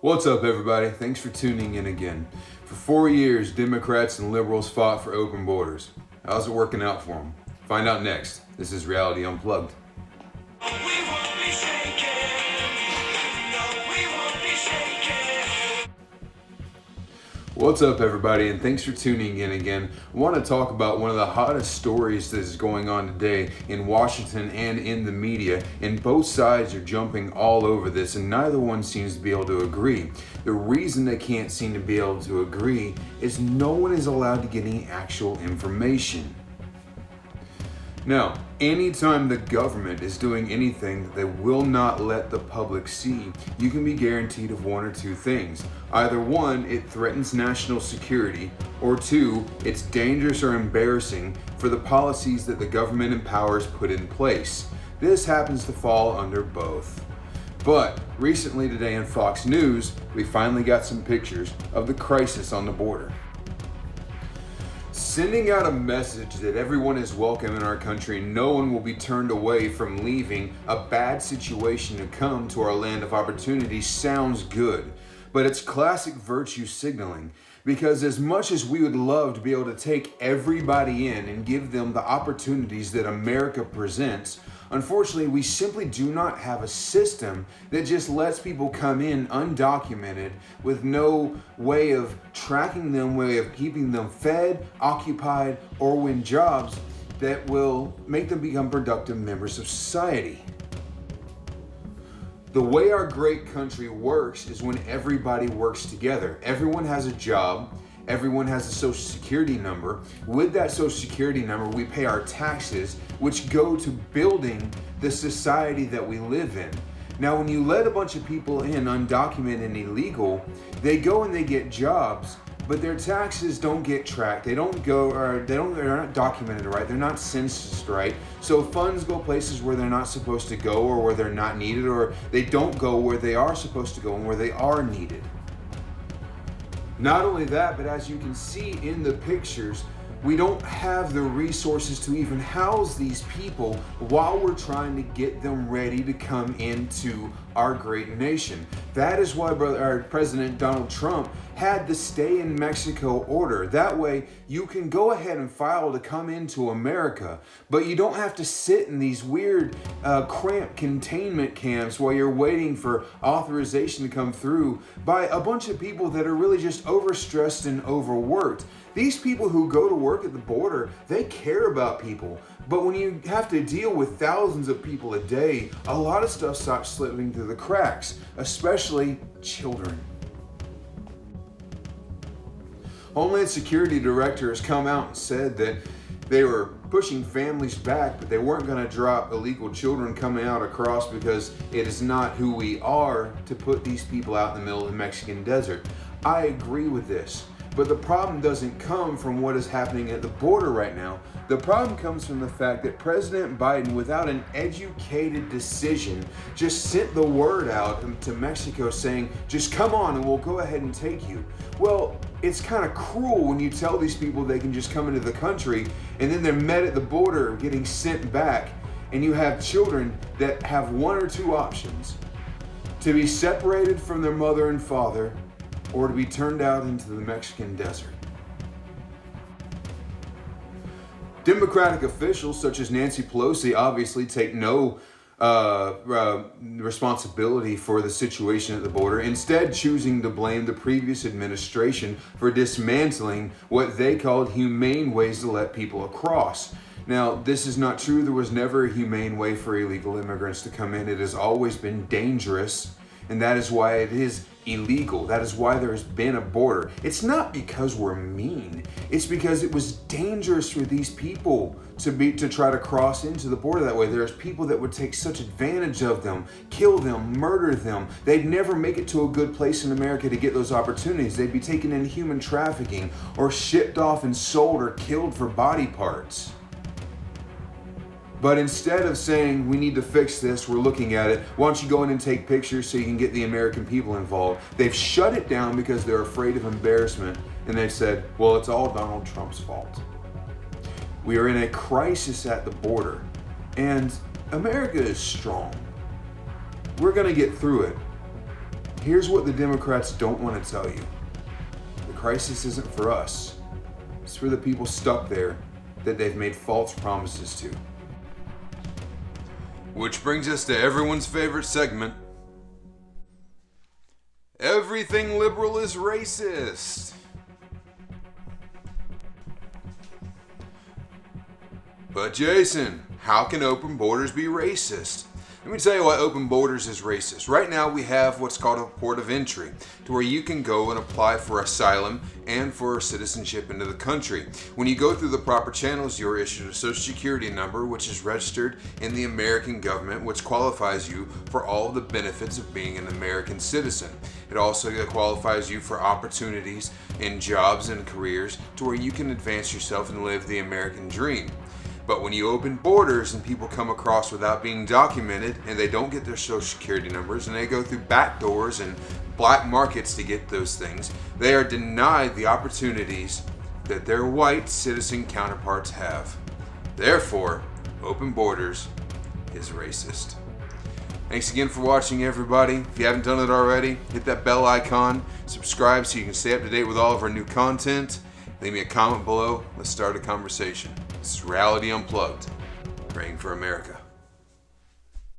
What's up, everybody? Thanks for tuning in again. For 4 years, Democrats and liberals fought for open borders. How's it working out for them? Find out next. This is Reality Unplugged. What's up, everybody, and thanks for tuning in again. I want to talk about one of the hottest stories that is going on today in Washington and in the media, and both sides are jumping all over this, and neither one seems to be able to agree. The reason they can't seem to be able to agree is no one is allowed to get any actual information. Now, anytime the government is doing anything that they will not let the public see, you can be guaranteed of one or two things. Either one, it threatens national security, or two, it's dangerous or embarrassing for the policies that the government and powers put in place. This happens to fall under both. But recently today on Fox News, we finally got some pictures of the crisis on the border. Sending out a message that everyone is welcome in our country and no one will be turned away from leaving a bad situation to come to our land of opportunity sounds good, but it's classic virtue signaling, because as much as we would love to be able to take everybody in and give them the opportunities that America presents, unfortunately, we simply do not have a system that just lets people come in undocumented with no way of tracking them, way of keeping them fed, occupied, or win jobs that will make them become productive members of society. The way our great country works is when everybody works together. Everyone has a job. Everyone has a social security number. With that social security number, we pay our taxes, which go to building the society that we live in. Now, when you let a bunch of people in undocumented and illegal, they go and they get jobs, but their taxes don't get tracked. They're not documented right. They're not censused right. So funds go places where they're not supposed to go, or where they're not needed, or they don't go where they are supposed to go and where they are needed. Not only that, but as you can see in the pictures, we don't have the resources to even house these people while we're trying to get them ready to come into our great nation. That is why our President Donald Trump had the stay in Mexico order. That way you can go ahead and file to come into America, but you don't have to sit in these weird cramped containment camps while you're waiting for authorization to come through by a bunch of people that are really just overstressed and overworked. These people who go to work at the border, they care about people. But when you have to deal with thousands of people a day, a lot of stuff starts slipping through the cracks, especially children. Homeland Security Director has come out and said that they were pushing families back, but they weren't going to drop illegal children coming out across, because it is not who we are to put these people out in the middle of the Mexican desert. I agree with this. But the problem doesn't come from what is happening at the border right now. The problem comes from the fact that President Biden, without an educated decision, just sent the word out to Mexico saying, just come on and we'll go ahead and take you. Well, it's kind of cruel when you tell these people they can just come into the country and then they're met at the border getting sent back, and you have children that have one or two options: to be separated from their mother and father, or to be turned out into the Mexican desert. Democratic officials such as Nancy Pelosi obviously take no responsibility for the situation at the border, instead choosing to blame the previous administration for dismantling what they called humane ways to let people across. Now, this is not true. There was never a humane way for illegal immigrants to come in. It has always been dangerous, and that is why it is illegal. That is why there has been a border. It's not because we're mean. It's because it was dangerous for these people to try to cross into the border that way. There's people that would take such advantage of them, kill them, murder them. They'd never make it to a good place in America to get those opportunities. They'd be taken in human trafficking or shipped off and sold or killed for body parts. But instead of saying, we need to fix this, we're looking at it, why don't you go in and take pictures so you can get the American people involved? They've shut it down because they're afraid of embarrassment, and they've said, well, it's all Donald Trump's fault. We are in a crisis at the border, and America is strong. We're going to get through it. Here's what the Democrats don't want to tell you. The crisis isn't for us. It's for the people stuck there that they've made false promises to. Which brings us to everyone's favorite segment. Everything liberal is racist. But Jason, how can open borders be racist? Let me tell you why open borders is racist. Right now we have what's called a port of entry, to where you can go and apply for asylum and for citizenship into the country. When you go through the proper channels, you're issued a social security number, which is registered in the American government, which qualifies you for all of the benefits of being an American citizen. It also qualifies you for opportunities in jobs and careers to where you can advance yourself and live the American dream. But when you open borders and people come across without being documented and they don't get their social security numbers and they go through back doors and black markets to get those things, they are denied the opportunities that their white citizen counterparts have. Therefore, open borders is racist. Thanks again for watching, everybody. If you haven't done it already, hit that bell icon, subscribe so you can stay up to date with all of our new content. Leave me a comment below. Let's start a conversation. This is Reality Unplugged, praying for America.